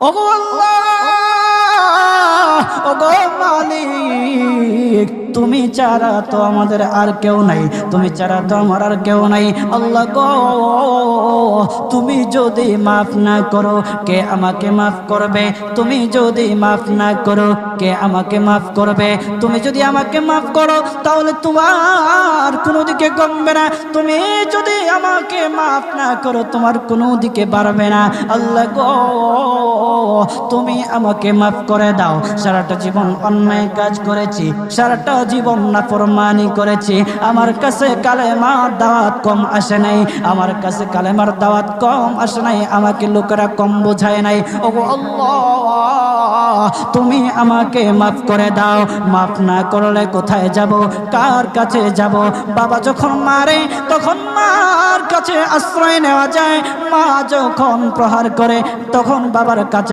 ওগো আল্লাহ, ওগো মালিক, তুমি ছাড়া তো আমাদের আর কেউ নাই, তুমি ছাড়া তো আমার আর কেউ নাই। আল্লাহ গো, তুমি যদি মাফ না করো কে আমাকে মাফ করবে? তুমি যদি মাফ না করো কে আমাকে মাফ করবে? তুমি যদি আমাকে মাফ করো তাহলে তোমার কোনো দিকে কমবে না, তুমি যদি আমাকে মাফ না করো তোমার কোনো দিকে বাড়বে না। আল্লাহ গো, তুমি আমাকে মাফ করে দাও। সারাটা জীবন অন্যায় কাজ করেছি, সারাটা জীবন নাফরমানি করেছি, আমার কাছে কালেমার দাওয়াত কম আসে নাই, আমার কাছে কালেমার দাওয়াত কম আসে নাই, আমাকে লোকেরা কম বোঝায় নাই। ওগো আল্লাহ, তুমি আমাকে মাফ করে দাও। মাফ না করলে কোথায় যাব, কার কাছে যাব? বাবা যখন মারে তখন মার কাছে আশ্রয় নেওয়া যায়, মা যখন প্রহার করে তখন বাবার কাছে